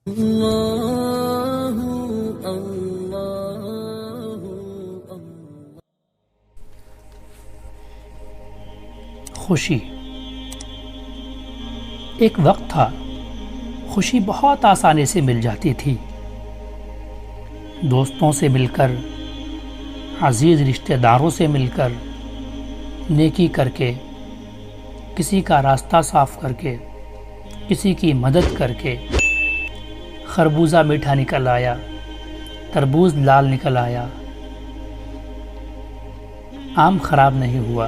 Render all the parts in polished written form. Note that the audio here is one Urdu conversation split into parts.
اللہ اللہ خوشی۔ ایک وقت تھا خوشی بہت آسانی سے مل جاتی تھی، دوستوں سے مل کر، عزیز رشتہ داروں سے مل کر، نیکی کر کے، کسی کا راستہ صاف کر کے، کسی کی مدد کر کے۔ خربوزہ میٹھا نکل آیا، تربوز لال نکل آیا، آم خراب نہیں ہوا،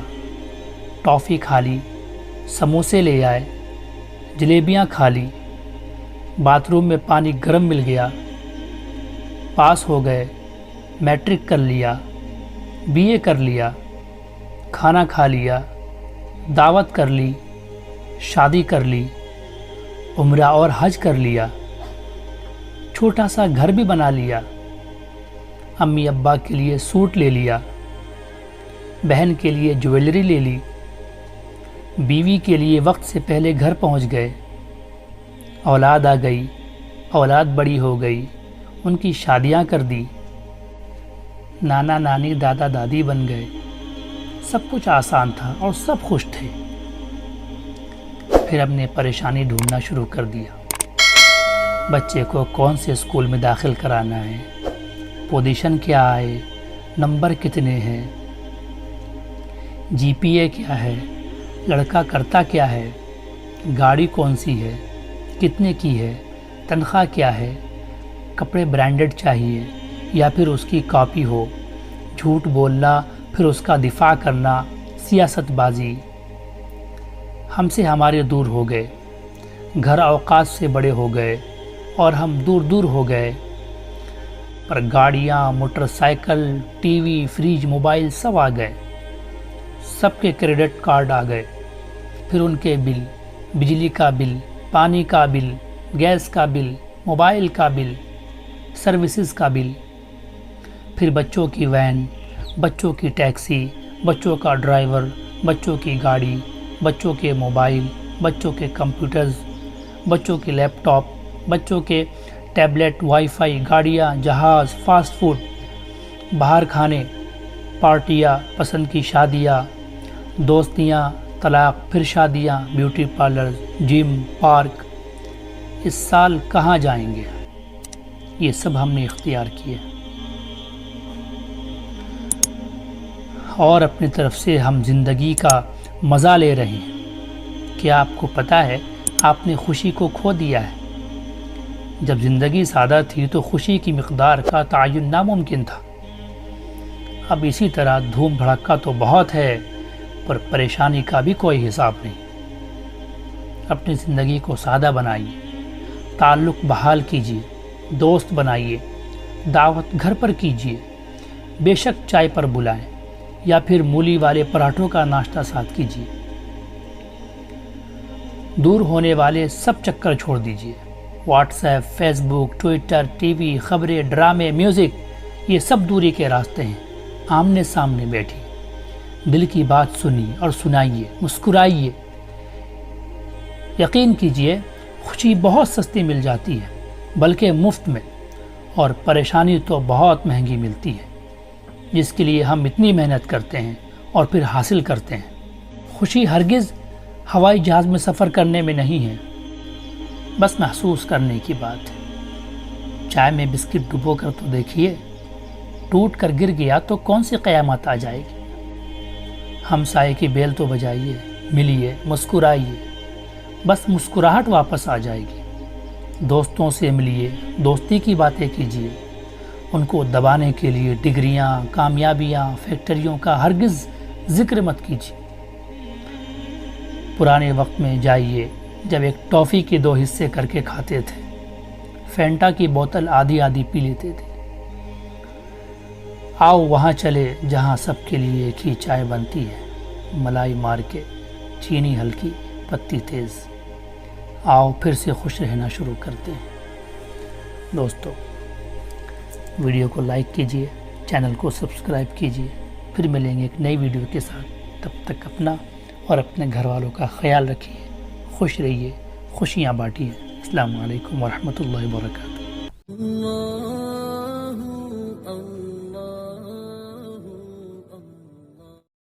ٹافی کھا لی، سموسے لے آئے، جلیبیاں کھا لی، باتھ روم میں پانی گرم مل گیا، پاس ہو گئے، میٹرک کر لیا، بی اے کر لیا، کھانا کھا لیا، دعوت کر لی، شادی کر لی، عمرہ اور حج کر لیا، چھوٹا سا گھر بھی بنا لیا، امی ابا کے لیے سوٹ لے لیا، بہن کے لیے جویلری لے لی، بیوی کے لیے وقت سے پہلے گھر پہنچ گئے، اولاد آ گئی، اولاد بڑی ہو گئی، ان کی شادیاں کر دی، نانا نانی دادا دادی بن گئے، سب کچھ آسان تھا اور سب خوش تھے۔ پھر ہم نے پریشانی ڈھونڈنا شروع کر دیا، بچے کو کون سے اسکول میں داخل کرانا ہے، پوزیشن کیا ہے، نمبر کتنے ہیں، جی پی اے کیا ہے، لڑکا کرتا کیا ہے، گاڑی کون سی ہے، کتنے کی ہے، تنخواہ کیا ہے، کپڑے برانڈڈ چاہیے یا پھر اس کی کاپی ہو، جھوٹ بولنا پھر اس کا دفاع کرنا، سیاست بازی۔ ہم سے ہمارے دور ہو گئے، گھر اوقات سے بڑے ہو گئے اور ہم دور دور ہو گئے، پر گاڑیاں، motorcycle, T V, fridge, mobile سب آ گئے، سب کے کریڈٹ کارڈ آ گئے، پھر ان کے بل، بجلی کا بل، پانی کا بل، گیس کا بل، موبائل کا بل، سروسز کا بل، پھر بچوں کی وین، بچوں کی ٹیکسی، بچوں کا ڈرائیور، بچوں کی گاڑی، بچوں کے موبائل، بچوں کے کمپیوٹرز، بچوں کے لیپ ٹاپ، بچوں کے ٹیبلٹ، وائی فائی، گاڑیاں، جہاز، فاسٹ فوڈ، باہر کھانے، پارٹیاں، پسند کی شادیاں، دوستیاں، طلاق، پھر شادیاں، بیوٹی پارلر، جم، پارک۔ اس سال کہاں جائیں گے؟ یہ سب ہم نے اختیار کیے اور اپنی طرف سے ہم زندگی کا مزہ لے رہے ہیں۔ کیا آپ کو پتہ ہے آپ نے خوشی کو کھو دیا ہے؟ جب زندگی سادہ تھی تو خوشی کی مقدار کا تعین ناممکن تھا۔ اب اسی طرح دھوم بھڑکا تو بہت ہے، پر پریشانی کا بھی کوئی حساب نہیں۔ اپنی زندگی کو سادہ بنائیے، تعلق بحال کیجیے، دوست بنائیے، دعوت گھر پر کیجیے، بے شک چائے پر بلائیں یا پھر مولی والے پراٹھوں کا ناشتہ ساتھ کیجیے۔ دور ہونے والے سب چکر چھوڑ دیجیے، واٹس ایپ، فیس بک، ٹویٹر، ٹی وی، خبریں، ڈرامے، میوزک، یہ سب دوری کے راستے ہیں۔ آمنے سامنے بیٹھی، دل کی بات سنیے اور سنائیے، مسکرائیے۔ یقین کیجیے خوشی بہت سستی مل جاتی ہے، بلکہ مفت میں، اور پریشانی تو بہت مہنگی ملتی ہے، جس کے لیے ہم اتنی محنت کرتے ہیں اور پھر حاصل کرتے ہیں۔ خوشی ہرگز ہوائی جہاز میں سفر کرنے میں نہیں ہے، بس محسوس کرنے کی بات ہے۔ چائے میں بسکٹ ڈبو کر تو دیکھیے، ٹوٹ کر گر گیا تو کون سی قیامت آ جائے گی؟ ہمسائے کی بیل تو بجائیے، ملیے، مسکرائیے، بس مسکراہٹ واپس آ جائے گی۔ دوستوں سے ملیے، دوستی کی باتیں کیجیے، ان کو دبانے کے لیے ڈگریاں، کامیابیاں، فیکٹریوں کا ہرگز ذکر مت کیجیے۔ پرانے وقت میں جائیے جب ایک ٹافی کے 2 حصے کر کے کھاتے تھے، فینٹا کی بوتل آدھی آدھی پی لیتے تھے۔ آؤ وہاں چلے جہاں سب کے لیے ایک ہی چائے بنتی ہے، ملائی مار کے، چینی ہلکی، پتی تیز۔ آؤ پھر سے خوش رہنا شروع کرتے ہیں۔ دوستو، ویڈیو کو لائک کیجیے، چینل کو سبسکرائب کیجیے، پھر ملیں گے ایک نئی ویڈیو کے ساتھ۔ تب تک اپنا اور اپنے گھر والوں کا خیال رکھیے، خوش رہیے، خوشیاں بانٹیے۔ السلام علیکم ورحمۃ اللہ وبرکاتہ.